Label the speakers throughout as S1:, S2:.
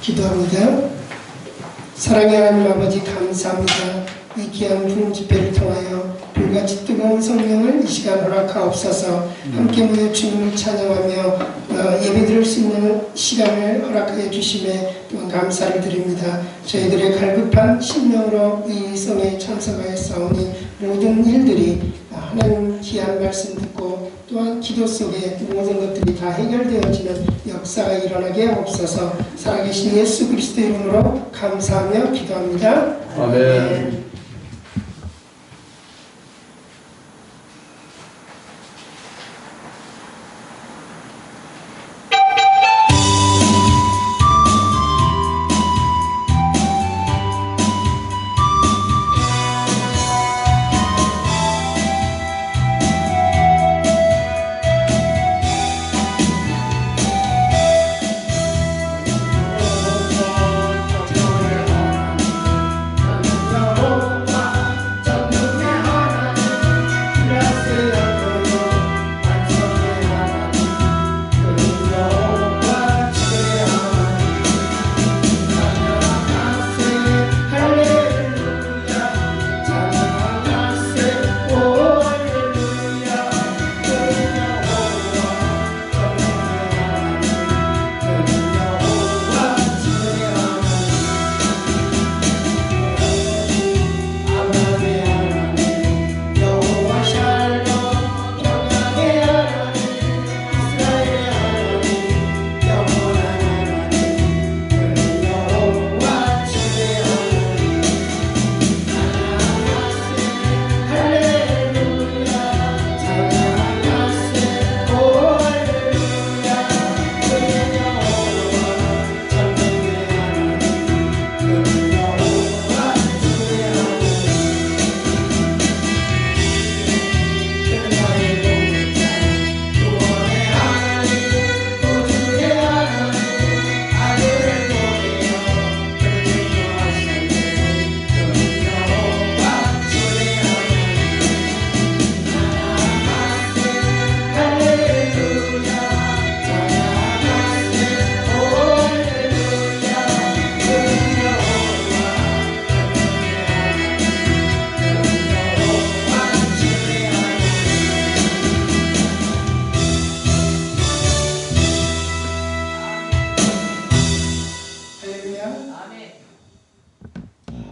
S1: 기도합니다. 사랑의 하나님 아버지 감사합니다. 이 귀한 부흥 집회를 통하여 불같이 뜨거운 성령을 이 시간 허락하옵소서. 함께 모여 주님을 찬양하며 예배 드릴 수 있는 시간을 허락하여 주심에 또한 감사를 드립니다. 저희들의 갈급한 심령으로 이 성에 참석하였사오니 모든 일들이 하나님 귀한 말씀 듣고 또한 기도 속에 모든 것들이 다 해결되어지는 역사가 일어나게 하옵소서. 살아계신 예수 그리스도 이름으로 감사하며 기도합니다.
S2: 아멘.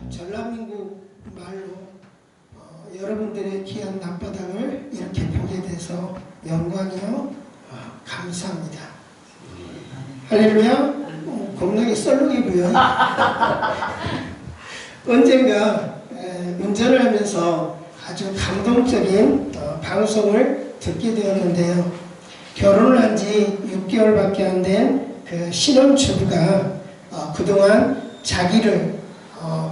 S1: 전라민국 말로 여러분들의 귀한 낮바닥을 이렇게 보게 돼서 영광이요 감사합니다. 할렐루야. 겁나게 썰렁이고요. 언젠가 운전을 하면서 아주 감동적인 방송을 듣게 되었는데요. 결혼을 한 지 6개월밖에 안 된 그 신혼주부가 그동안 자기를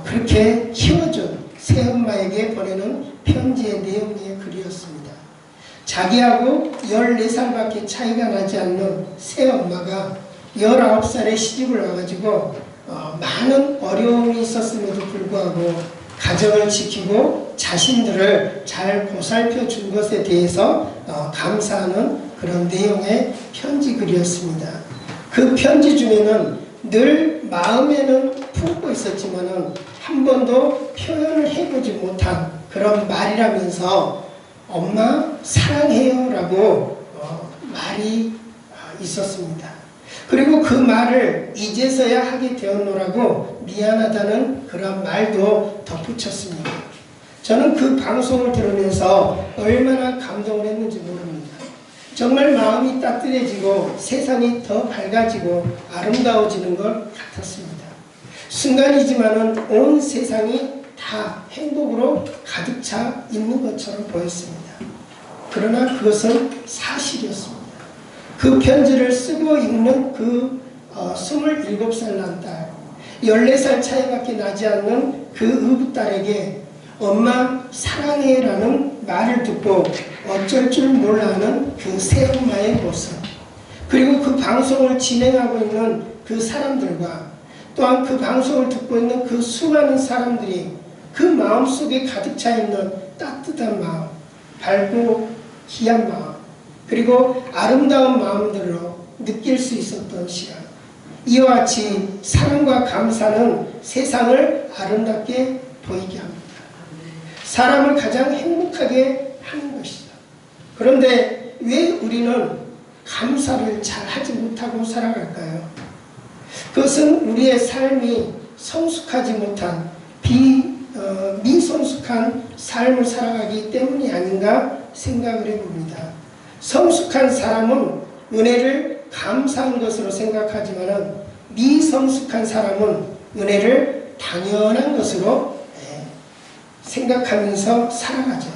S1: 그렇게 키워준 새엄마에게 보내는 편지의 내용의 글이었습니다. 자기하고 14살밖에 차이가 나지 않는 새엄마가 19살에 시집을 와가지고 많은 어려움이 있었음에도 불구하고 가정을 지키고 자신들을 잘 보살펴 준 것에 대해서 감사하는 그런 내용의 편지 글이었습니다. 그 편지 중에는 늘 마음에는 품고 있었지만은 한 번도 표현을 해보지 못한 그런 말이라면서 엄마 사랑해요 라고 말이 있었습니다. 그리고 그 말을 이제서야 하게 되었노라고 미안하다는 그런 말도 덧붙였습니다. 저는 그 방송을 들으면서 얼마나 감동을 했는지 모릅니다. 정말 마음이 따뜻해지고 세상이 더 밝아지고 아름다워지는 것 같았습니다. 순간이지만은 온 세상이 다 행복으로 가득 차 있는 것처럼 보였습니다. 그러나 그것은 사실이었습니다. 그 편지를 쓰고 읽는 그 27살 난 딸, 14살 차이밖에 나지 않는 그 의붓딸에게 엄마 사랑해 라는 말을 듣고 어쩔 줄 몰라하는 그 새엄마의 모습, 그리고 그 방송을 진행하고 있는 그 사람들과 또한 그 방송을 듣고 있는 그 수많은 사람들이 그 마음속에 가득 차 있는 따뜻한 마음, 밝고 귀한 마음, 그리고 아름다운 마음들로 느낄 수 있었던 시간, 이와 같이 사랑과 감사는 세상을 아름답게 보이게 합니다. 사람을 가장 행복하게 하는 것이죠. 그런데 왜 우리는 감사를 잘 하지 못하고 살아갈까요? 그것은 우리의 삶이 성숙하지 못한 미성숙한 삶을 살아가기 때문이 아닌가 생각을 해봅니다. 성숙한 사람은 은혜를 감사한 것으로 생각하지만 미성숙한 사람은 은혜를 당연한 것으로 생각하면서 살아가죠.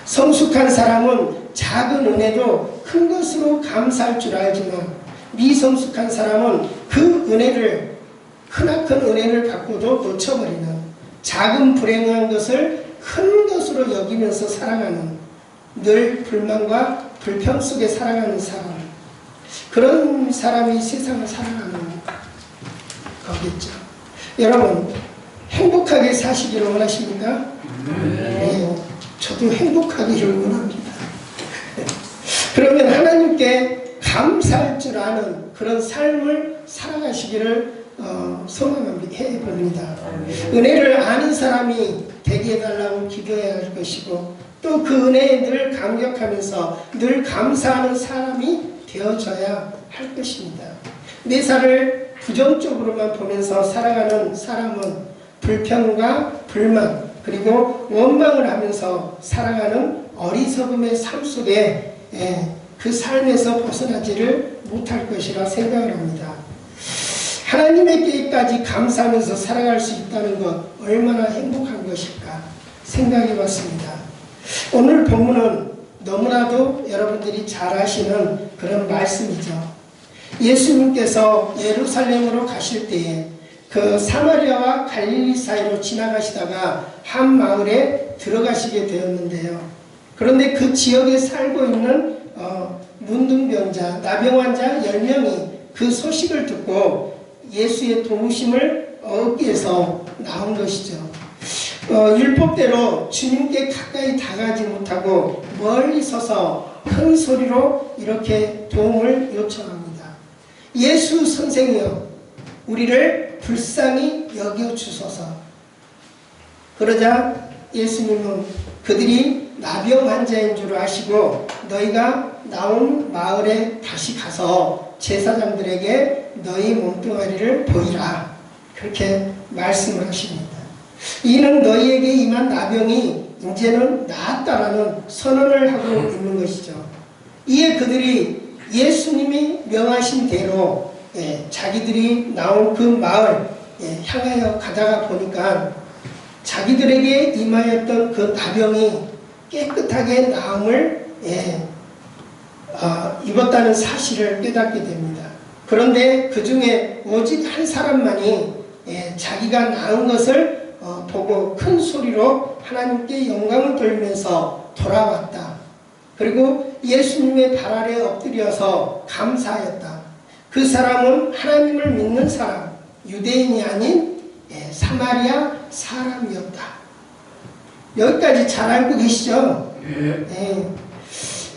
S1: 성숙한 사람은 작은 은혜도 큰 것으로 감사할 줄 알지만 미성숙한 사람은 그 은혜를 크나큰 은혜를 받고도 놓쳐버리는 작은 불행한 것을 큰 것으로 여기면서 살아가는 늘 불만과 불평 속에 살아가는 사람, 그런 사람이 세상을 살아가는 거겠죠. 여러분 행복하게 사시기를 원하십니까? 네. 저도 행복하기를 원합니다. 그러면 하나님께 감사할 줄 아는 그런 삶을 살아가시기를 소망해봅니다. 은혜를 아는 사람이 되게 해달라고 기도해야 할 것이고 또 그 은혜에 늘 감격하면서 늘 감사하는 사람이 되어져야 할 것입니다. 매사를 부정적으로만 보면서 살아가는 사람은 불평과 불만 그리고 원망을 하면서 살아가는 어리석음의 삶 속에 그 삶에서 벗어나지를 못할 것이라 생각을 합니다. 하나님의 계획까지 감사하면서 살아갈 수 있다는 것 얼마나 행복한 것일까 생각해 봤습니다. 오늘 본문은 너무나도 여러분들이 잘 아시는 그런 말씀이죠. 예수님께서 예루살렘으로 가실 때에 그 사마리아와 갈릴리 사이로 지나가시다가 한 마을에 들어가시게 되었는데요. 그런데 그 지역에 살고 있는 문둥병자, 나병 환자 10명이 그 소식을 듣고 예수의 도우심을 얻기 위해서 나온 것이죠. 율법대로 주님께 가까이 다가가지 못하고 멀리 서서 큰 소리로 이렇게 도움을 요청합니다. 예수 선생이여 우리를 불쌍히 여겨주소서. 그러자 예수님은 그들이 나병 환자인 줄 아시고 너희가 나온 마을에 다시 가서 제사장들에게 너희 몸뚱아리를 보이라 그렇게 말씀을 하십니다. 이는 너희에게 임한 나병이 이제는 나았다라는 선언을 하고 있는 것이죠. 이에 그들이 예수님이 명하신 대로 자기들이 나온 그 마을 향하여 가다가 보니까 자기들에게 임하였던 그 나병이 깨끗하게 나음을 입었다는 사실을 깨닫게 됩니다. 그런데 그 중에 오직 한 사람만이 자기가 나은 것을 보고 큰 소리로 하나님께 영광을 돌리면서 돌아왔다. 그리고 예수님의 발 아래 엎드려서 감사하였다. 그 사람은 하나님을 믿는 사람, 유대인이 아닌 사마리아 사람이었다. 여기까지 잘 알고 계시죠?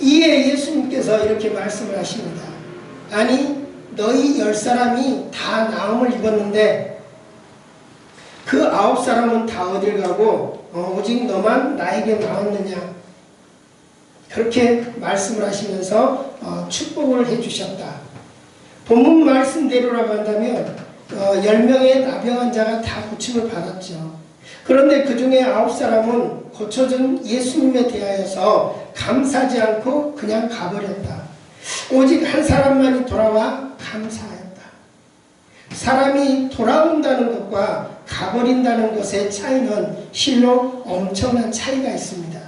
S1: 이에 예수님께서 이렇게 말씀을 하십니다. 아니 너희 10사람이 다 나음을 입었는데 그 9사람은 다 어딜 가고 오직 너만 나에게 나왔느냐. 그렇게 말씀을 하시면서 축복을 해주셨다. 본문 말씀대로라고 한다면 10명의 나병 환자가 다 고침을 받았죠. 그런데 그 중에 9사람은 고쳐준 예수님에 대하여서 감사하지 않고 그냥 가버렸다. 오직 한 사람만이 돌아와 감사하였다. 사람이 돌아온다는 것과 가버린다는 것의 차이는 실로 엄청난 차이가 있습니다.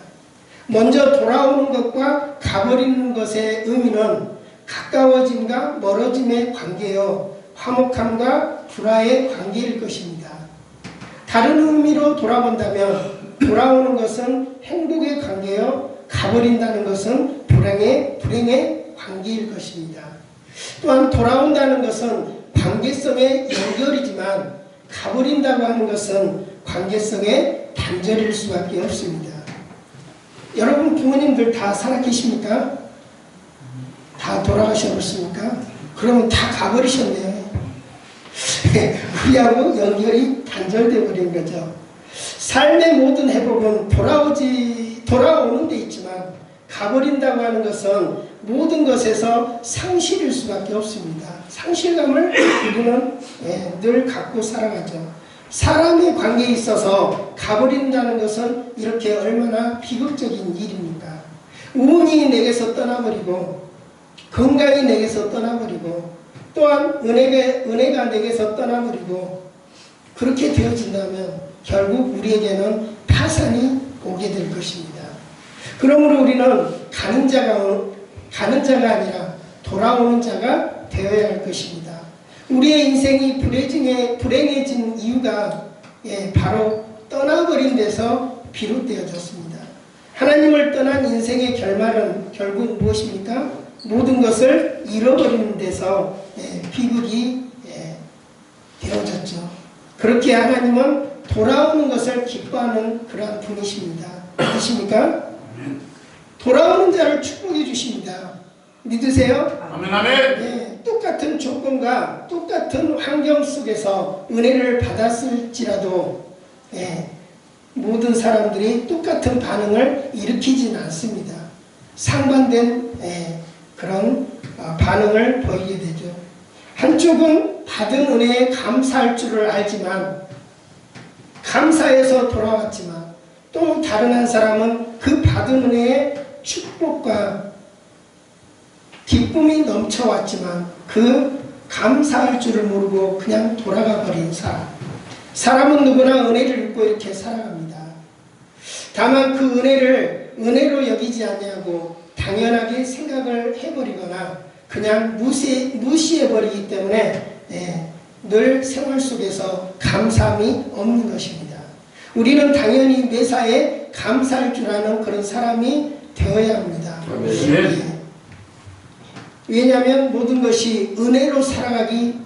S1: 먼저 돌아오는 것과 가버리는 것의 의미는 가까워짐과 멀어짐의 관계요 화목함과 불화의 관계일 것입니다. 다른 의미로 돌아본다면 돌아오는 것은 행복의 관계요 가버린다는 것은 불행의 관계일 것입니다. 또한 돌아온다는 것은 관계성의 연결이지만 가버린다고 하는 것은 관계성의 단절일 수밖에 없습니다. 여러분 부모님들 다 살아계십니까? 다 돌아가셨습니까? 그러면 다 가버리셨네요. 우리하고 연결이 단절되어 버린 거죠. 삶의 모든 회복은 돌아오는 데 있지만 가버린다고 하는 것은 모든 것에서 상실일 수밖에 없습니다. 상실감을 우리는 늘 갖고 살아가죠. 사람의 관계에 있어서 가버린다는 것은 이렇게 얼마나 비극적인 일입니까? 운이 내게서 떠나버리고 건강이 내게서 떠나버리고 또한 은혜가 내게서 떠나버리고 그렇게 되어진다면 결국 우리에게는 파산이 오게 될 것입니다. 그러므로 우리는 가는 자가 아니라 돌아오는 자가 되어야 할 것입니다. 우리의 인생이 불행해진 이유가 바로 떠나버린 데서 비롯되어졌습니다. 하나님을 떠난 인생의 결말은 결국 무엇입니까? 모든 것을 잃어버리는 데서 비극이 되어졌죠. 그렇게 하나님은 돌아오는 것을 기뻐하는 그러한 분이십니다. 믿으십니까? 돌아오는 자를 축복해 주십니다. 믿으세요?
S2: 아멘, 아멘.
S1: 네, 똑같은 조건과 똑같은 환경 속에서 은혜를 받았을지라도 모든 사람들이 똑같은 반응을 일으키지는 않습니다. 상반된 그런 반응을 보이게 되죠. 한쪽은 받은 은혜에 감사할 줄을 알지만 감사해서 돌아왔지만 또 다른 한 사람은 그 받은 은혜에 축복과 기쁨이 넘쳐왔지만 그 감사할 줄을 모르고 그냥 돌아가 버린 사람은 누구나 은혜를 잊고 이렇게 살아갑니다. 다만 그 은혜를 은혜로 여기지 않냐고 당연하게 생각을 해버리거나 그냥 무시해버리기 때문에 늘 생활 속에서 감사함이 없는 것입니다. 우리는 당연히 매사에 감사할 줄 아는 그런 사람이 되어야 합니다. 왜냐하면 모든 것이 은혜로 살아가는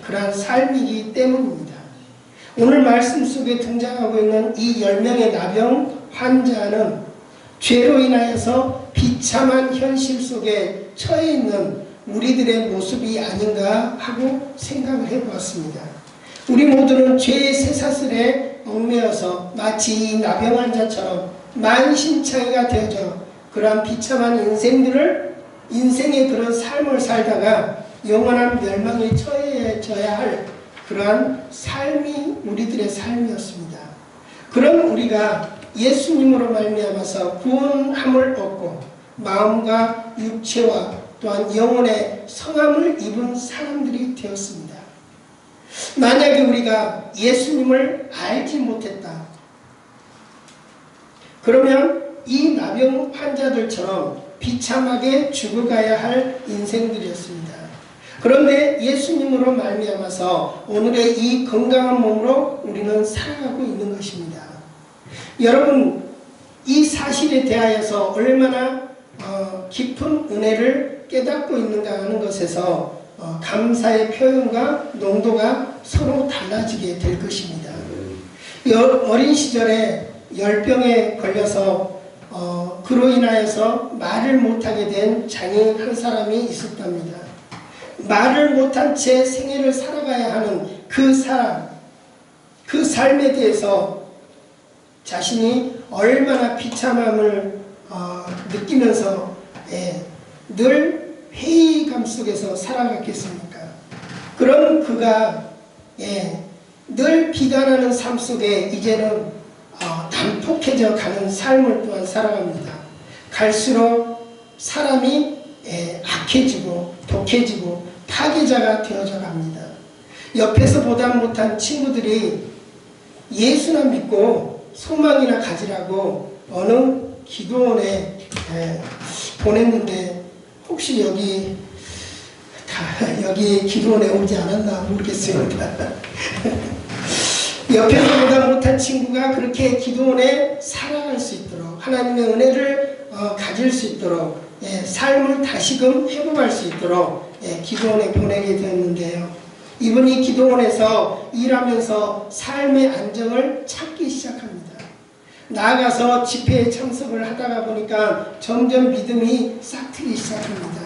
S1: 그러한 삶이기 때문입니다. 오늘 말씀 속에 등장하고 있는 이 10명의 나병 환자는 죄로 인하여서 비참한 현실 속에 처해 있는 우리들의 모습이 아닌가 하고 생각을 해보았습니다. 우리 모두는 죄의 쇠사슬에 얽매여서 마치 이 나병 환자처럼 만신창이가 되어져 그러한 비참한 인생의 그런 삶을 살다가 영원한 멸망에 처해져야 할 그러한 삶이 우리들의 삶이었습니다. 그런 우리가 예수님으로 말미암아서 구원함을 얻고 마음과 육체와 또한 영혼의 성함을 입은 사람들이 되었습니다. 만약에 우리가 예수님을 알지 못했다. 그러면 이 나병 환자들처럼 비참하게 죽어가야 할 인생들이었습니다. 그런데 예수님으로 말미암아서 오늘의 이 건강한 몸으로 우리는 살아가고 있는 것입니다. 여러분, 이 사실에 대하여서 얼마나 깊은 은혜를 깨닫고 있는가 하는 것에서 감사의 표현과 농도가 서로 달라지게 될 것입니다. 어린 시절에 열병에 걸려서 그로 인하여서 말을 못하게 된 장애인 한 사람이 있었답니다. 말을 못한 채 생애를 살아가야 하는 그 사람, 그 삶에 대해서 자신이 얼마나 비참함을 느끼면서 늘 회의감 속에서 살아갔겠습니까? 그런 그가 늘 비관하는 삶 속에 이제는 난폭해져 가는 삶을 또한 살아갑니다. 갈수록 사람이 악해지고 독해지고 파괴자가 되어져 갑니다. 옆에서 보다 못한 친구들이 예수나 믿고 소망이나 가지라고 어느 기도원에 보냈는데 혹시 여기 기도원에 오지 않았나 모르겠습니다. 옆에서 보다 못한 친구가 그렇게 기도원에 살아갈 수 있도록 하나님의 은혜를 가질 수 있도록 삶을 다시금 회복할 수 있도록 기도원에 보내게 되었는데요. 이분이 기도원에서 일하면서 삶의 안정을 찾기 시작합니다. 나아가서 집회에 참석을 하다가 보니까 점점 믿음이 싹트기 시작합니다.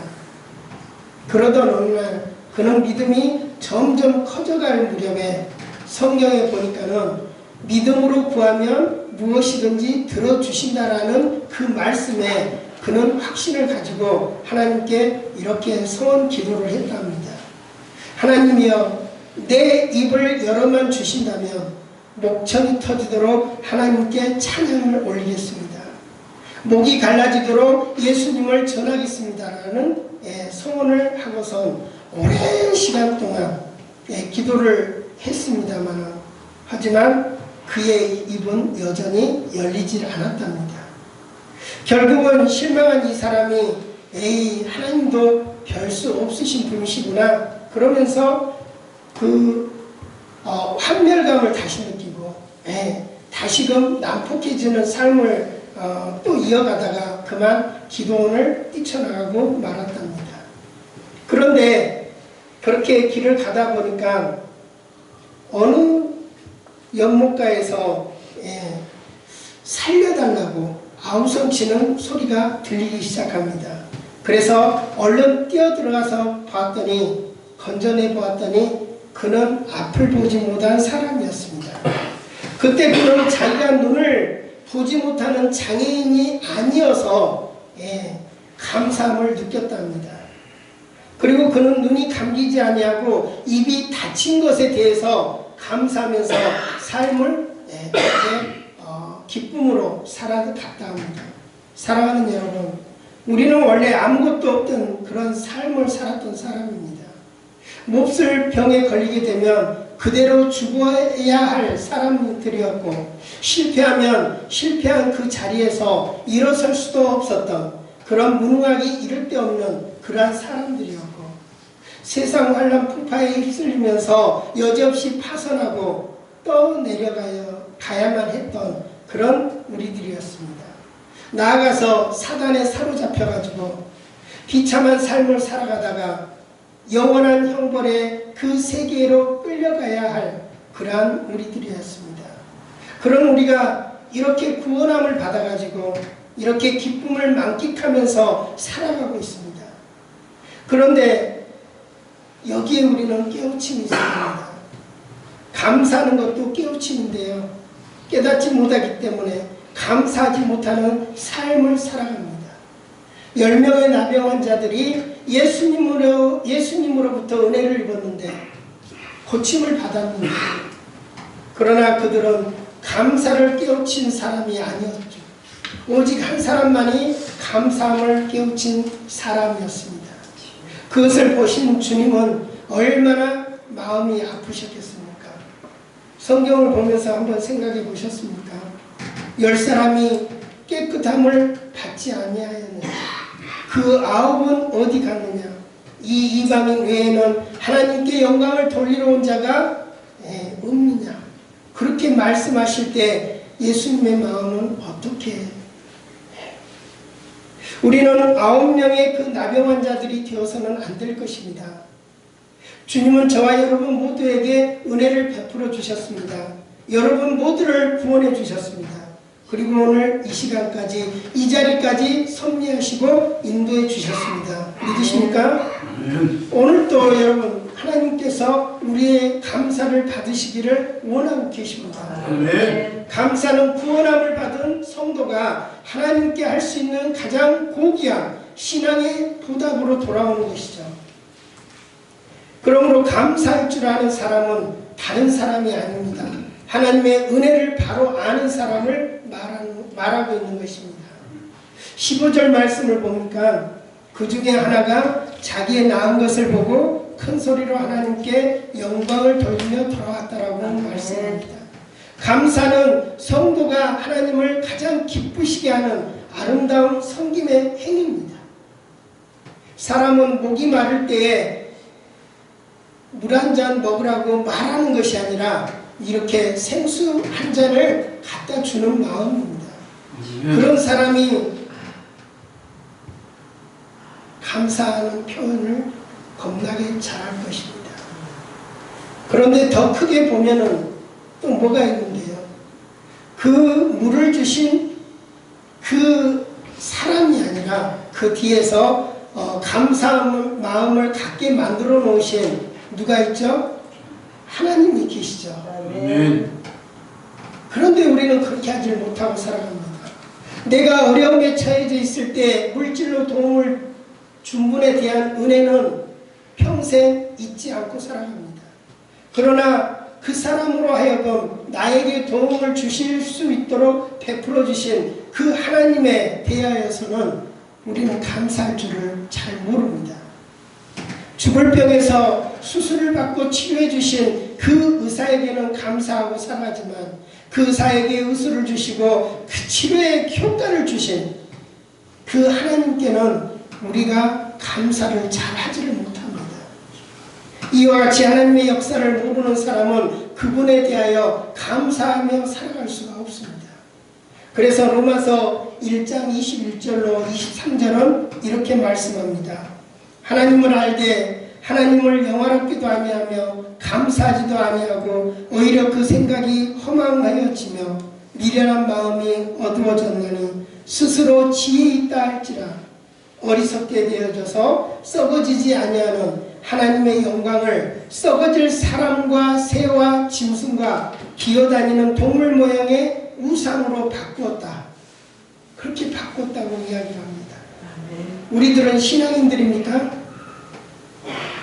S1: 그러던 어느 날 그는 믿음이 점점 커져갈 무렵에 성경에 보니까는 믿음으로 구하면 무엇이든지 들어주신다라는 그 말씀에 그는 확신을 가지고 하나님께 이렇게 소원 기도를 했답니다. 하나님이여, 내 입을 열어만 주신다면 목청이 터지도록 하나님께 찬양을 올리겠습니다. 목이 갈라지도록 예수님을 전하겠습니다라는 소원을 하고선 오랜 시간 동안 기도를 했습니다만, 하지만 그의 입은 여전히 열리질 않았답니다. 결국은 실망한 이 사람이 에이, 하나님도 별 수 없으신 분이시구나 그러면서 환멸감을 다시 느끼고 다시금 난폭해지는 삶을 또 이어가다가 그만 기도원을 뛰쳐나가고 말았답니다. 그런데 그렇게 길을 가다 보니까 어느 연못가에서 살려달라고 아우성치는 소리가 들리기 시작합니다. 그래서 얼른 뛰어들어가서 봤더니, 건져내 보았더니 그는 앞을 보지 못한 사람이었습니다. 그때 그는 자기가 눈을 보지 못하는 장애인이 아니어서 감사함을 느꼈답니다. 그리고 그는 눈이 감기지 아니하고 입이 닫힌 것에 대해서 감사하면서 삶을 기쁨으로 살아갔다 합니다. 사랑하는 여러분, 우리는 원래 아무것도 없던 그런 삶을 살았던 사람입니다. 몹쓸 병에 걸리게 되면 그대로 죽어야 할 사람들이었고, 실패하면 실패한 그 자리에서 일어설 수도 없었던 그런 무능하기 이를 데 없는 그러한 사람들이었고, 세상 환란 풍파에 휩쓸리면서 여지없이 파선하고 떠내려가야만 했던 그런 우리들이었습니다. 나아가서 사단에 사로잡혀가지고 비참한 삶을 살아가다가 영원한 형벌의 그 세계로 끌려가야 할 그러한 우리들이었습니다. 그런 우리가 이렇게 구원함을 받아가지고 이렇게 기쁨을 만끽하면서 살아가고 있습니다. 그런데 여기에 우리는 깨우침이 있습니다. 감사하는 것도 깨우침인데요, 깨닫지 못하기 때문에 감사하지 못하는 삶을 살아갑니다. 10명의 나병 환자들이 예수님으로부터 은혜를 입었는데 고침을 받았는데, 그러나 그들은 감사를 깨우친 사람이 아니었죠. 오직 한 사람만이 감사함을 깨우친 사람이었습니다. 그것을 보신 주님은 얼마나 마음이 아프셨겠습니까? 성경을 보면서 한번 생각해 보셨습니까? 10사람이 깨끗함을 받지 아니하였느냐? 그 9은 어디 갔느냐? 이 이방인 외에는 하나님께 영광을 돌리러 온 자가 없느냐? 그렇게 말씀하실 때 예수님의 마음은 어떻게? 우리는 9명의 그 나병 환자들이 되어서는 안 될 것입니다. 주님은 저와 여러분 모두에게 은혜를 베풀어 주셨습니다. 여러분 모두를 구원해 주셨습니다. 그리고 오늘 이 시간까지, 이 자리까지 섭리하시고 인도해 주셨습니다. 믿으십니까? 오늘도 여러분 하나님께서 우리의 감사를 받으시기를 원하고 계십니다. 감사는 구원함을 받은 성도가 하나님께 할 수 있는 가장 고귀한 신앙의 보답으로 돌아오는 것이죠. 그러므로 감사할 줄 아는 사람은 다른 사람이 아닙니다. 하나님의 은혜를 바로 아는 사람을 말하고 있는 것입니다. 15절 말씀을 보니까 그 중에 하나가 자기의 낳은 것을 보고 큰 소리로 하나님께 영광을 돌리며 돌아왔다라고 말씀합니다. 감사는 성도가 하나님을 가장 기쁘시게 하는 아름다운 섬김의 행위입니다. 사람은 목이 마를 때에 물 한 잔 먹으라고 말하는 것이 아니라 이렇게 생수 한 잔을 갖다 주는 마음입니다. 그런 사람이 감사하는 표현을 겁나게 잘할 것입니다. 그런데 더 크게 보면은 또 뭐가 있는데요, 그 물을 주신 그 사람이 아니라 그 뒤에서 감사한 마음을 갖게 만들어 놓으신 누가 있죠? 하나님이 계시죠.
S2: 아멘.
S1: 그런데 우리는 그렇게 하지 못하고 살아갑니다. 내가 어려움에 처해져 있을 때 물질로 도움을 준 분에 대한 은혜는 평생 잊지 않고 살아갑니다. 그러나 그 사람으로 하여금 나에게 도움을 주실 수 있도록 베풀어 주신 그 하나님에 대하여서는 우리는 감사할 줄을 잘 모릅니다. 죽을 병에서 수술을 받고 치료해 주신 그 의사에게는 감사하고 살아가지만 그 의사에게 의술을 주시고 그 치료에 효과를 주신 그 하나님께는 우리가 감사를 잘 하지를 못합니다. 이와 같이 하나님의 역사를 모르는 사람은 그분에 대하여 감사하며 살아갈 수가 없습니다. 그래서 로마서 1장 21절로 23절은 이렇게 말씀합니다. 하나님을 알되 하나님을 영화롭기도 아니하며 감사하지도 아니하고 오히려 그 생각이 허망하여지며 미련한 마음이 어두워졌나니 스스로 지혜 있다 할지라 어리석게 되어져서 썩어지지 아니하는 하나님의 영광을 썩어질 사람과 새와 짐승과 기어다니는 동물 모양의 우상으로 바꾸었다. 그렇게 바꿨다고 이야기를 합니다. 우리들은 신앙인들입니까?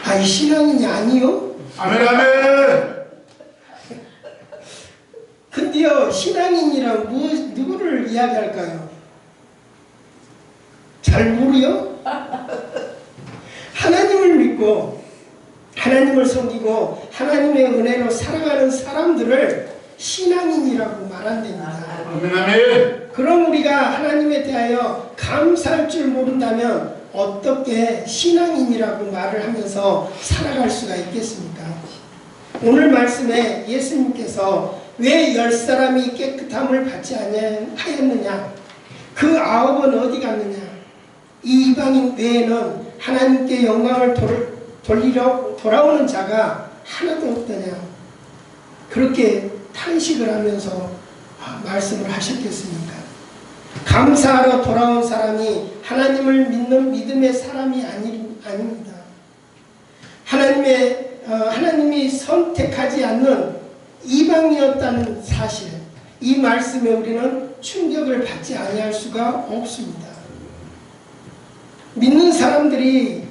S1: 아니 신앙인이 아니요?
S2: 아멘 아멘.
S1: 근데요 신앙인이란 누구를 이야기할까요? 잘 모르요? 하나님을 믿고 하나님을 섬기고 하나님의 은혜로 살아가는 사람들을 신앙인이라고 말한답니다.
S2: 아멘 아멘.
S1: 그럼 우리가 하나님에 대하여 감사할 줄 모른다면 어떻게 신앙인이라고 말을 하면서 살아갈 수가 있겠습니까? 오늘 말씀에 예수님께서 왜 10사람이 깨끗함을 받지 아니하였느냐? 그 9은 어디 갔느냐? 이 이방인 외에는 하나님께 영광을 돌리려 돌아오는 자가 하나도 없더냐? 그렇게 탄식을 하면서 말씀을 하셨겠습니까? 감사하러 돌아온 사람이 하나님을 믿는 믿음의 사람이 아닙니다. 하나님이 선택하지 않는 이방이었다는 사실, 이 말씀에 우리는 충격을 받지 아니할 수가 없습니다. 믿는 사람들이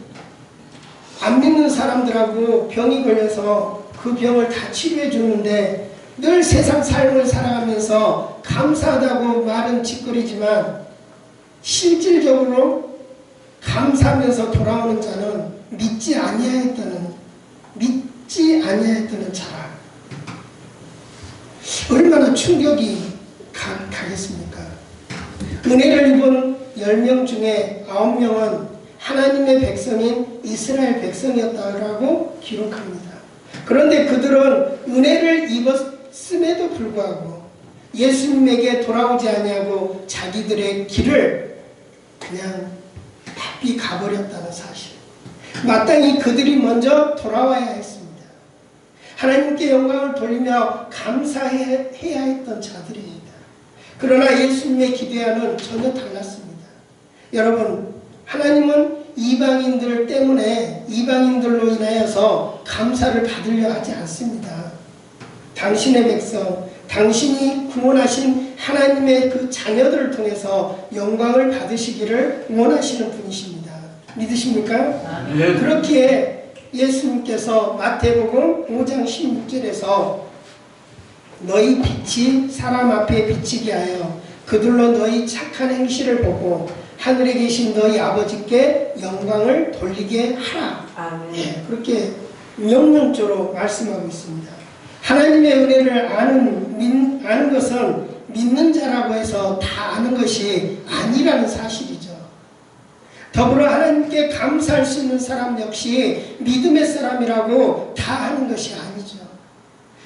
S1: 안 믿는 사람들하고 병이 걸려서 그 병을 다 치료해 주는데 늘 세상 삶을 살아가면서 감사하다고 말은 짓거리지만 실질적으로 감사하면서 돌아오는 자는 믿지 아니하였다는 자라. 얼마나 충격이 가겠습니까? 은혜를 입은 10명 중에 9명은 하나님의 백성인 이스라엘 백성이었다고 기록합니다. 그런데 그들은 은혜를 입었음에도 불구하고 예수님에게 돌아오지 아니하고 자기들의 길을 그냥 바삐 가버렸다는 사실. 마땅히 그들이 먼저 돌아와야 했습니다. 하나님께 영광을 돌리며 감사해야 했던 자들입니다. 그러나 예수님의 기대와는 전혀 달랐습니다. 여러분, 하나님은 이방인들 때문에 이방인들로 인하여서 감사를 받으려 하지 않습니다. 당신의 백성, 당신이 구원하신 하나님의 그 자녀들을 통해서 영광을 받으시기를 원하시는 분이십니다. 믿으십니까?
S2: 네.
S1: 그렇기에 예수님께서 마태복음 5장 16절에서 너희 빛이 사람 앞에 비치게 하여 그들로 너희 착한 행실을 보고 하늘에 계신 너희 아버지께 영광을 돌리게 하라. 예, 그렇게 명령조로 말씀하고 있습니다. 하나님의 은혜를 아는 것은 믿는 자라고 해서 다 아는 것이 아니라는 사실이죠. 더불어 하나님께 감사할 수 있는 사람 역시 믿음의 사람이라고 다 하는 것이 아니죠.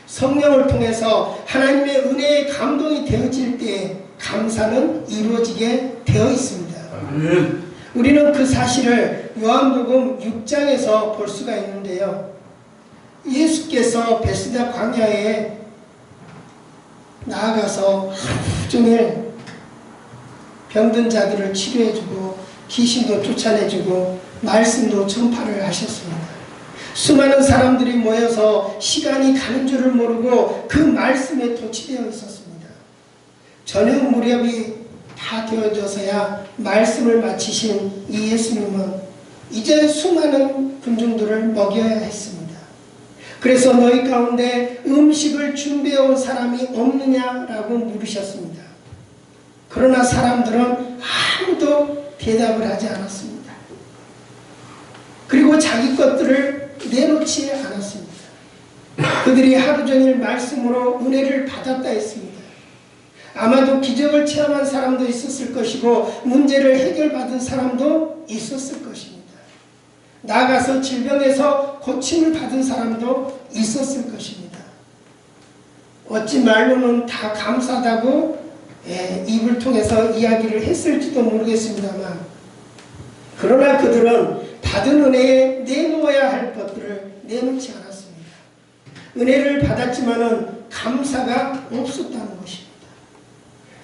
S1: 성령을 통해서 하나님의 은혜에 감동이 되어질 때 감사는 이루어지게 되어 있습니다. 우리는 그 사실을 요한복음 6장에서 볼 수가 있는데요. 예수께서 베스다 광야에 나아가서 하루 종일 병든 자들을 치료해주고 귀신도 쫓아내주고 말씀도 전파를 하셨습니다. 수많은 사람들이 모여서 시간이 가는 줄을 모르고 그 말씀에 도취되어 있었습니다. 저녁 무렵이 다 되어져서야 말씀을 마치신 이 예수님은 이제 수많은 군중들을 먹여야 했습니다. 그래서 너희 가운데 음식을 준비해 온 사람이 없느냐라고 물으셨습니다. 그러나 사람들은 아무도 대답을 하지 않았습니다. 그리고 자기 것들을 내놓지 않았습니다. 그들이 하루 종일 말씀으로 은혜를 받았다 했습니다. 아마도 기적을 체험한 사람도 있었을 것이고 문제를 해결받은 사람도 있었을 것입니다. 나아가서 질병에서 고침을 받은 사람도 있었을 것입니다. 어찌 말로는 다 감사하다고 입을 통해서 이야기를 했을지도 모르겠습니다만, 그러나 그들은 받은 은혜에 내놓아야 할 것들을 내놓지 않았습니다. 은혜를 받았지만은 감사가 없었다는 것입니다.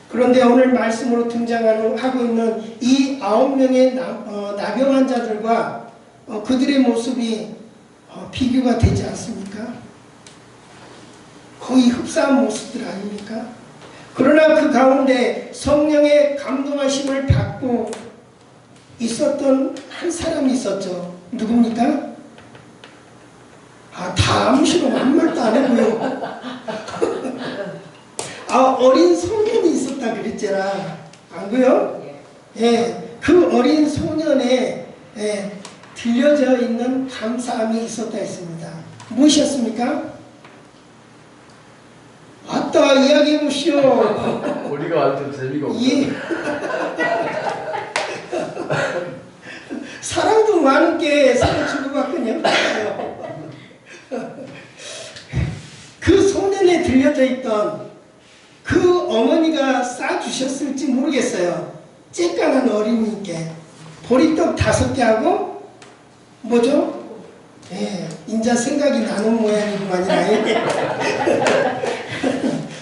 S1: 그런데 오늘 말씀으로 등장하고 있는 이 9명의 나병 환자들과 그들의 모습이 비교가 되지 않습니까? 거의 흡사한 모습들 아닙니까? 그러나 그 가운데 성령의 감동하심을 받고 있었던 한 사람이 있었죠. 누굽니까? 다 아무시로 아무 말도 안 하고요. 어린 소년이 있었다 그랬잖아. 안 그요? 예, 그 어린 소년에 들려져 있는 감사함이 있었다 했습니다. 무엇이었습니까? 아따, 이야기해 보시오.
S2: 우리가 알 때 재미가 없어.
S1: 예. 사랑도 많은 게 서로 주고받거든요. 그 소년에 들려져 있던 그 어머니가 싸주셨을지 모르겠어요. 쬐깐한 어린이께 보리떡 5개하고 뭐죠? 예, 인자 생각이 나는 모양이구만요.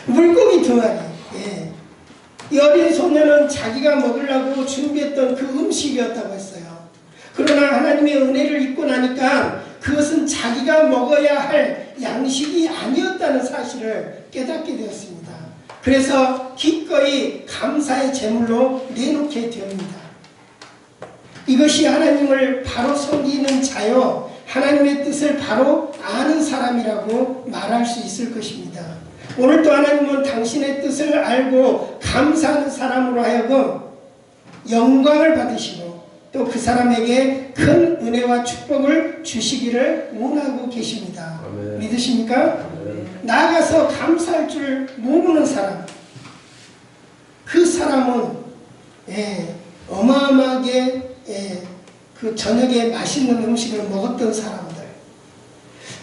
S1: 물고기 2마리. 예. 이 어린 소녀는 자기가 먹으려고 준비했던 그 음식이었다고 했어요. 그러나 하나님의 은혜를 입고 나니까 그것은 자기가 먹어야 할 양식이 아니었다는 사실을 깨닫게 되었습니다. 그래서 기꺼이 감사의 제물로 내놓게 됩니다. 이것이 하나님을 바로 섬기는 자요, 하나님의 뜻을 바로 아는 사람이라고 말할 수 있을 것입니다. 오늘 또 하나님은 당신의 뜻을 알고 감사하는 사람으로 하여금 영광을 받으시고 또 그 사람에게 큰 은혜와 축복을 주시기를 원하고 계십니다.
S2: 아멘.
S1: 믿으십니까?
S2: 아멘.
S1: 나아가서 감사할 줄 모르는 사람, 그 사람은 어마어마하게 그 저녁에 맛있는 음식을 먹었던 사람들,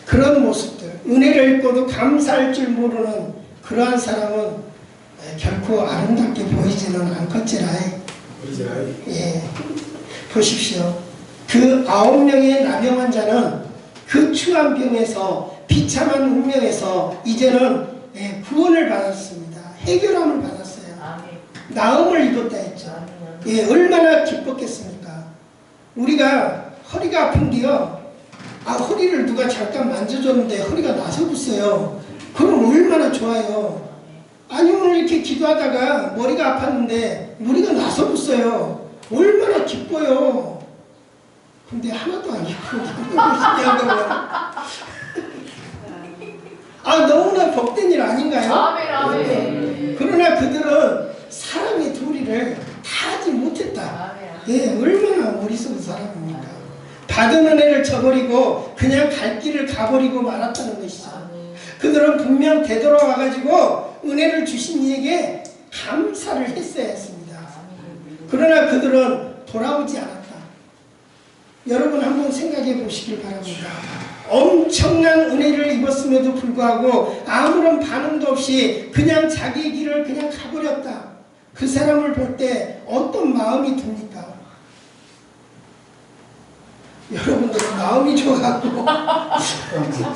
S1: 그런 모습들, 은혜를 입고도 감사할 줄 모르는 그러한 사람은 결코 아름답게 보이지는 않겠지라. 예, 보십시오. 그 9명의 나병 환자는 그 추한 병에서, 비참한 운명에서 이제는 구원을 받았습니다. 해결함을 받았어요. 나음을 입었다 했죠. 예, 얼마나 기뻤겠습니까? 우리가 허리가 아픈데요, 허리를 누가 잠깐 만져줬는데 허리가 나서붙어요. 그럼 얼마나 좋아요. 아니, 오늘 이렇게 기도하다가 머리가 아팠는데 머리가 나서붙어요. 얼마나 기뻐요. 근데 하나도 안 기쁘고 너무나 복된 일 아닌가요?
S3: 아멘.
S1: 그러나 그들은 사람의 도리를 다 하지 못했다. 얼마나 어리석은 사람입니까? 받은 은혜를 저버리고 그냥 갈 길을 가버리고 말았다는 것이죠. 그들은 분명 되돌아와가지고 은혜를 주신 이에게 감사를 했어야 했습니다. 그러나 그들은 돌아오지 않았다. 여러분 한번 생각해 보시길 바랍니다. 엄청난 은혜를 입었음에도 불구하고 아무런 반응도 없이 그냥 자기의 길을 그냥 가버렸다. 그 사람을 볼 때 어떤 마음이 듭니까? 여러분들 마음이 좋아갖고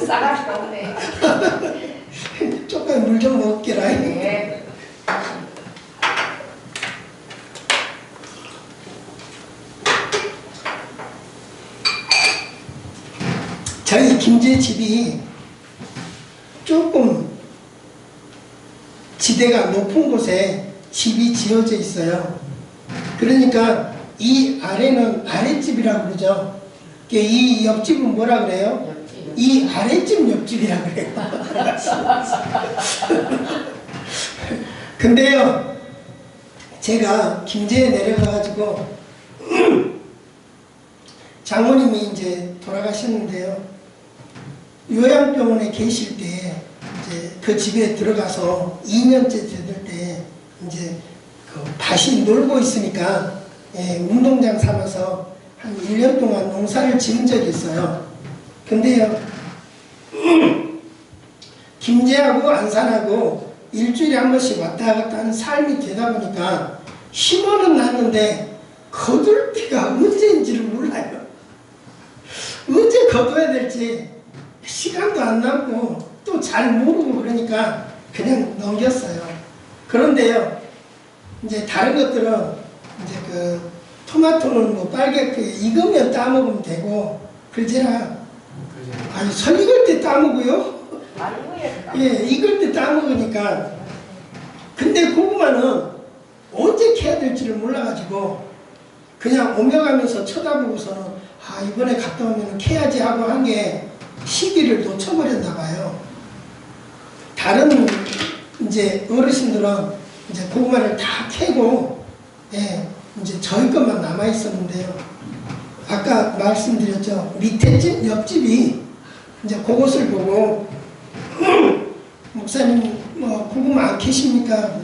S3: 싸가지 없네.
S1: 조금 물 좀 먹게라.
S3: 네.
S1: 저희 김제 집이 조금 지대가 높은 곳에 집이 지어져 있어요. 그러니까 이 아래는 아랫집이라고 그러죠. 이 옆집은 뭐라 그래요?
S3: 옆집.
S1: 이 아랫집 옆집이라고 그래요. 근데요, 제가 김제에 내려가가지고 장모님이 이제 돌아가셨는데요. 요양병원에 계실 때 이제 그 집에 들어가서 2년째 되들 때 이제 그 밭이 놀고 있으니까 운동장 삼아서 한 1년 동안 농사를 지은 적이 있어요. 근데요, 김제하고 안산하고 일주일에 한 번씩 왔다 갔다 하는 삶이 되다 보니까 힘은 났는데 거둘 때가 언제인지를 몰라요. 언제 거둬야 될지 시간도 안 남고 또 잘 모르고 그러니까 그냥 넘겼어요. 그런데요, 이제 다른 것들은 이제 그 토마토는 뭐 빨갛게 익으면 따먹으면 되고 그러지라 아니 선 익을 때 따먹어요? 예, 익을 때 따먹으니까. 근데 고구마는 언제 캐야 될지를 몰라가지고 그냥 오며가면서 쳐다보고서는 아 이번에 갔다 오면 캐야지 하고 한 게 시기를 놓쳐버렸나 봐요. 다른 이제 어르신들은 이제 고구마를 다 캐고 이제 저희 것만 남아 있었는데요. 아까 말씀드렸죠. 밑에 집 옆집이 이제 그것을 보고 목사님 뭐 고구마 안 캐십니까?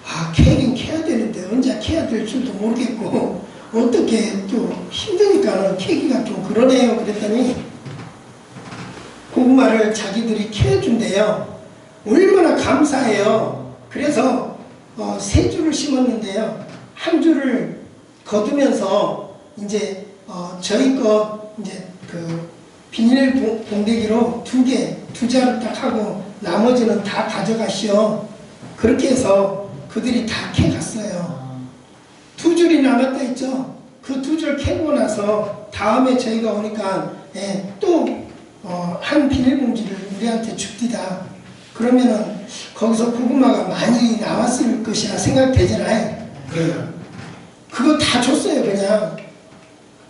S1: 아 캐긴 캐야 되는데 언제 캐야 될 줄도 모르겠고 어떻게 또 힘드니까 캐기가 좀 그러네요. 그랬더니 고구마를 자기들이 캐준대요. 얼마나 감사해요. 그래서 3주를 심었는데요. 한 주를 거두면서 이제 저희 거 이제 그 비닐 봉대기로 2자를 딱 하고 나머지는 다 가져가시오. 그렇게 해서 그들이 다 캐갔어요. 2줄이 남았다 했죠. 그 2줄 캐고 나서 다음에 저희가 오니까 또 한 비닐봉지를 우리한테 줍디다. 그러면은 거기서 고구마가 많이 나왔을 것이라 생각되잖아요. 그거 다 줬어요 그냥.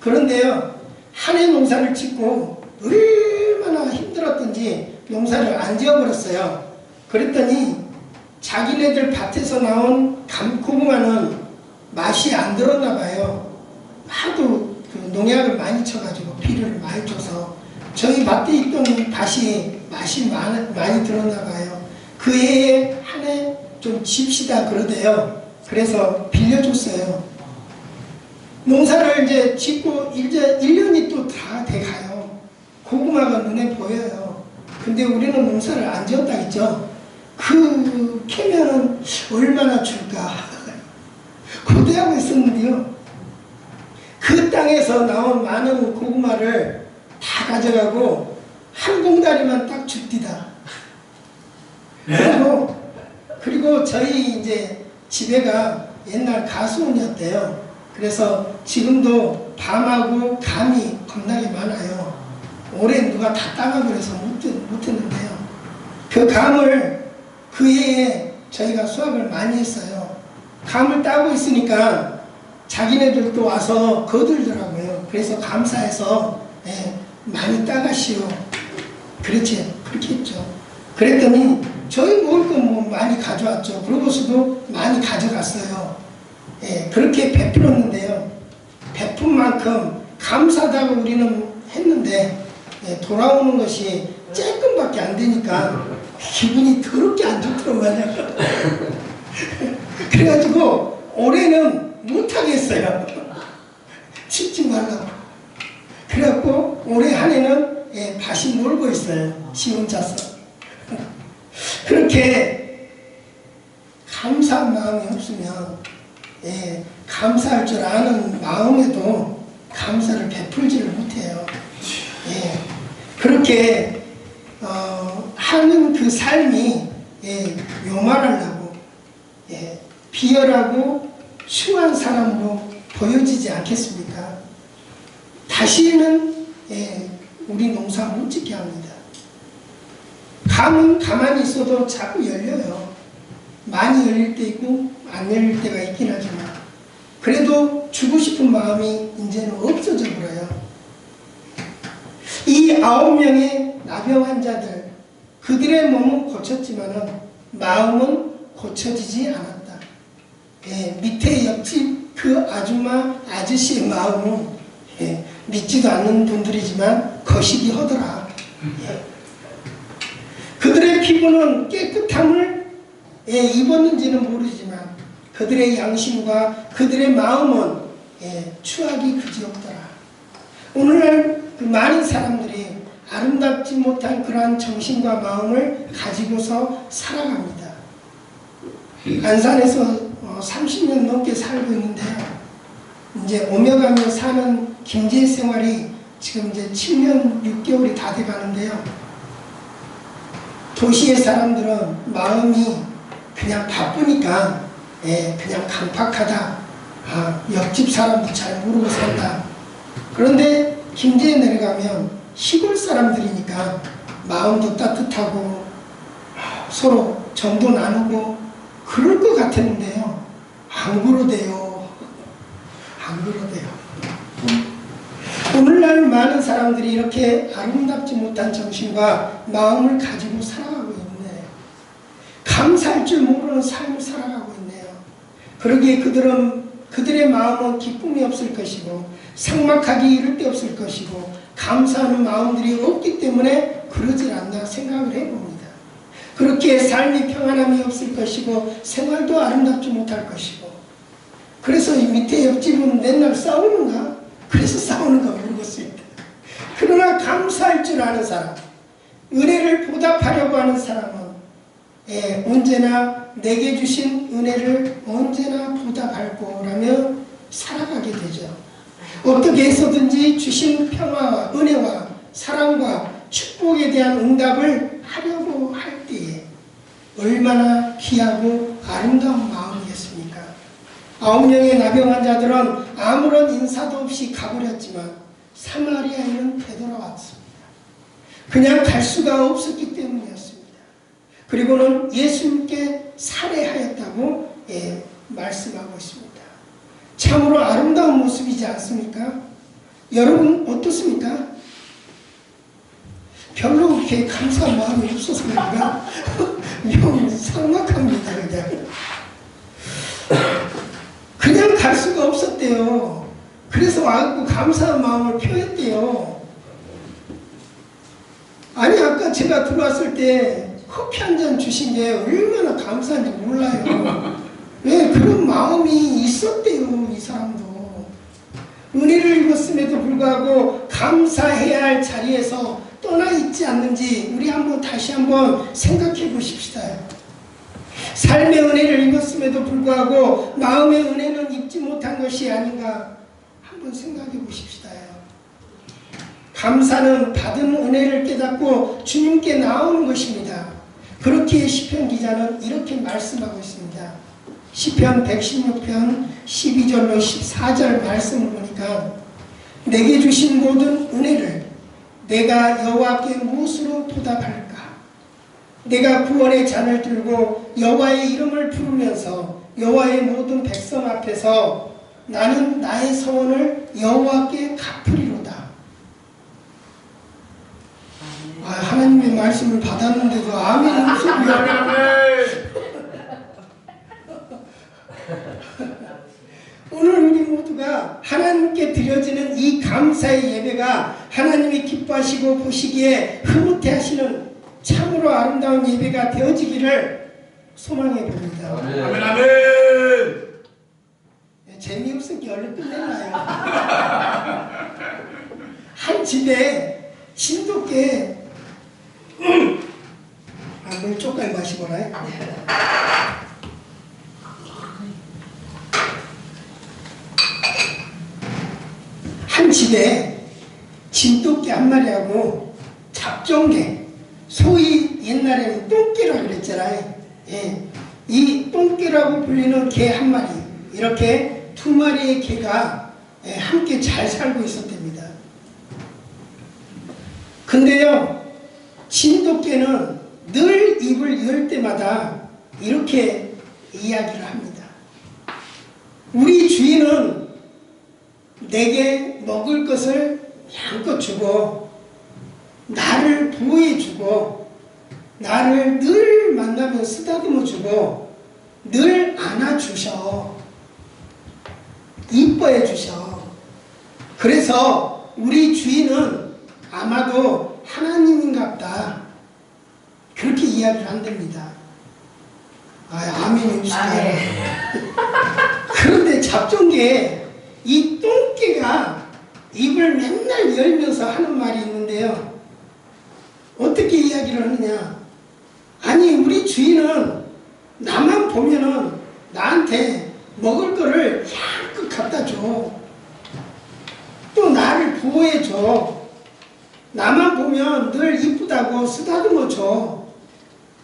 S1: 그런데요, 한 해 농사를 짓고 얼마나 힘들었던지 농사를 안 지어버렸어요. 그랬더니 자기네들 밭에서 나온 고구마는 맛이 안 들었나 봐요. 하도 그 농약을 많이 쳐가지고 비료를 많이 줘서 저희 밭에 있던 밭이 맛이 많이 들었나 봐요. 그 해에 한 해 좀 집시다 그러대요. 그래서 빌려줬어요. 농사를 이제 짓고 이제 1년이 또 다 돼가요. 고구마가 눈에 보여요. 근데 우리는 농사를 안 지었다 했죠. 그 캐면은 얼마나 줄까 고대하고 있었는데요. 그 땅에서 나온 많은 고구마를 다 가져가고 한 봉다리만 딱 줍디다. 그리고 저희 이제 집에가 옛날 가수원이었대요. 그래서 지금도 밤하고 감이 겁나게 많아요. 올해 누가 다 따가버려서 못했는데요. 그 감을 그 해에 저희가 수확을 많이 했어요. 감을 따고 있으니까 자기네들도 와서 거들더라고요. 그래서 감사해서 많이 따가시오. 그렇지, 그렇게 했죠. 그랬더니 저희 먹을 거 뭐 많이 가져왔죠. 그러고서도 많이 가져갔어요. 그렇게 베풀었는데요. 베푼 만큼 감사하다고 우리는 했는데 돌아오는 것이 조금밖에 안 되니까 기분이 더럽게 안 좋더라고요. 그래가지고 올해는 못하겠어요. 칩지 말라고. 그래갖고 올해 한 해는 밭이 놀고 있어요. 지금 짜서. 그렇게 감사한 마음이 없으면 감사할 줄 아는 마음에도 감사를 베풀지를 못해요. 그렇게 하는 그 삶이 요만하려고 비열하고 추한 사람으로 보여지지 않겠습니까? 다시는 우리 농사 못 짓게 합니다. 감은 가만히 있어도 자꾸 열려요. 많이 열릴 때 있고 안 열릴 때가 있긴 하지만 그래도 주고 싶은 마음이 이제는 없어져 버려요. 이 9명의 나병 환자들, 그들의 몸은 고쳤지만 마음은 고쳐지지 않았다. 예, 밑에 옆집 그 아줌마 아저씨의 마음은 믿지도 않는 분들이지만 거시기 하더라. 예. 그들의 피부는 깨끗함을 입었는지는 모르지만 그들의 양심과 그들의 마음은 추악이 그지없더라. 오늘날 그 많은 사람들이 아름답지 못한 그러한 정신과 마음을 가지고서 살아갑니다. 안산에서 30년 넘게 살고 있는데요. 이제 오며가며 사는 김제 생활이 지금 이제 7년 6개월이 다 돼가는데요. 도시의 사람들은 마음이 그냥 바쁘니까 그냥 강팍하다. 옆집 사람도 잘 모르고 산다. 그런데 김제에 내려가면 시골 사람들이니까 마음도 따뜻하고 서로 정도 나누고 그럴 것 같았는데요. 안 그러대요. 안 그러대요. 오늘날 많은 사람들이 이렇게 아름답지 못한 정신과 마음을 가지고 살아가고 있네. 감사할 줄 모르는 삶을 살아가고 있네요. 그러기에 그들의 마음은 기쁨이 없을 것이고 삭막하기 이를 데 없을 것이고 감사하는 마음들이 없기 때문에 그러질 않나 생각을 해봅니다. 그렇게 삶이 평안함이 없을 것이고 생활도 아름답지 못할 것이고 그래서 이 밑에 옆집은 맨날 싸우는가? 그래서 싸우는가 모르겠습니다. 그러나 감사할 줄 아는 사람, 은혜를 보답하려고 하는 사람은 언제나 내게 주신 은혜를 언제나 보답할 거라며 살아가게 되죠. 어떻게 해서든지 주신 평화와 은혜와 사랑과 축복에 대한 응답을 하려고 할 때에 얼마나 귀하고 아름다운 마음이겠습니까? 9명의 나병 환자들은 아무런 인사도 없이 가버렸지만 사마리아인은 되돌아왔습니다. 그냥 갈 수가 없었기 때문이었습니다. 그리고는 예수님께 살해하였다고 말씀하고 있습니다. 참으로 아름다운 모습이지 않습니까? 여러분 어떻습니까? 별로 그렇게 감사한 마음이 없어서 그런가? 영 삭막합니다. 그냥 갈 수가 없었대요. 그래서 와갖고 감사한 마음을 표했대요. 아니 아까 제가 들어왔을 때 커피 한 잔 주신 게 얼마나 감사한지 몰라요. 왜 그런 마음이 있었대요. 이 사람도 은혜를 입었음에도 불구하고 감사해야 할 자리에서 떠나 있지 않는지 우리 다시 한번 생각해 보십시다. 삶의 은혜를 입었음에도 불구하고 마음의 은혜는 입지 못한 것이 아닌가 한번 생각해 보십시다. 감사는 받은 은혜를 깨닫고 주님께 나오는 것입니다. 그렇게 시편 기자는 이렇게 말씀하고 있습니다. 시편 116편 12절로 14절 말씀을 보니까 내게 주신 모든 은혜를 내가 여호와께 무엇으로 보답할까? 내가 구원의 잔을 들고 여호와의 이름을 부르면서 여호와의 모든 백성 앞에서 나는 나의 서원을 여호와께 갚으리로다. 하나님의 말씀을 받았는데도 아멘 무슨 오늘 우리 모두가 하나님께 드려지는 이 감사의 예배가 하나님이 기뻐하시고 보시기에 흐뭇해 하시는 참으로 아름다운 예배가 되어지기를 소망해 봅니다.
S2: 아멘.
S4: 아멘 아멘.
S1: 재미없으니까 얼른 끝내나요? 한 집에 신도께 물 조금 마시거라. 한 집에 진돗개 한 마리하고 잡종개, 소위 옛날에는 똥개라고 그랬잖아요. 이 똥개라고 불리는 개 한 마리, 이렇게 두 마리의 개가 함께 잘 살고 있었답니다. 근데요, 진돗개는 늘 입을 열 때마다 이렇게 이야기를 합니다. 우리 주인은 내게 먹을 것을 양껏 주고 나를 보호해 주고 나를 늘 만나면 쓰다듬어 주고 늘 안아주셔, 이뻐해 주셔. 그래서 우리 주인은 아마도 하나님인갑다, 그렇게 이야기를 한답니다. 아멘 해주세요. 그런데 잡종 게 이 똥개가 입을 맨날 열면서 하는 말이 있는데요, 어떻게 이야기를 하느냐. 아니, 우리 주인은 나만 보면은 나한테 먹을 거를 양껏 갖다 줘. 또 나를 보호해 줘. 나만 보면 늘 이쁘다고 쓰다듬어 줘.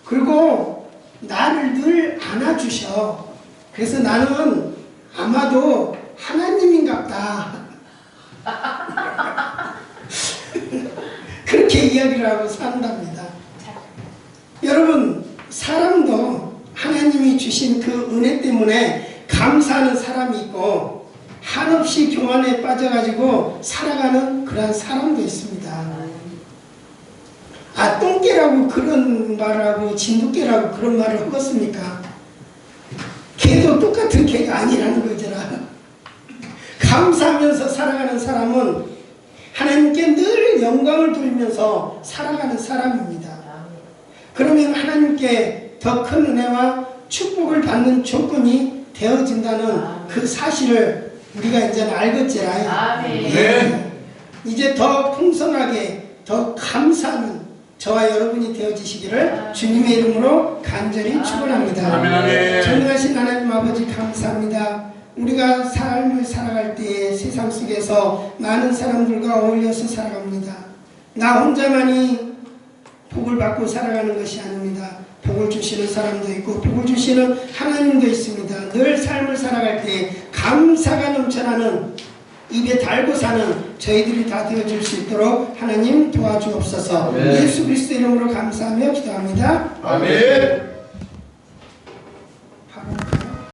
S1: 그리고 나를 늘 안아주셔. 그래서 나는 아마도 하나님인갑다. 그렇게 이야기를 하고 산답니다. 여러분, 사람도 하나님이 주신 그 은혜 때문에 감사하는 사람이 있고 한없이 교만에 빠져가지고 살아가는 그런 사람도 있습니다. 똥개라고 그런 말하고 진돗개라고 그런 말을 하겠습니까? 개도 똑같은 개가 아니라는 거잖아. 감사하면서 살아가는 사람은 하나님께 늘 영광을 돌리면서 살아가는 사람입니다. 그러면 하나님께 더 큰 은혜와 축복을 받는 조건이 되어진다는 그 사실을 우리가 이제 알겠지라.
S2: 네.
S1: 이제 더 풍성하게 더 감사하는 저와 여러분이 되어지시기를 주님의 이름으로 간절히 축원합니다.
S2: 아멘.
S1: 전능하신 하나님 아버지, 감사합니다. 우리가 삶을 살아갈 때에 세상 속에서 많은 사람들과 어울려서 살아갑니다. 나 혼자만이 복을 받고 살아가는 것이 아닙니다. 복을 주시는 사람도 있고 복을 주시는 하나님도 있습니다. 늘 삶을 살아갈 때 감사가 넘쳐나는, 입에 달고 사는 저희들이 다 되어줄 수 있도록 하나님 도와주옵소서.
S2: 아멘.
S1: 예수 그리스도 이름으로 감사하며 기도합니다.
S2: 아멘.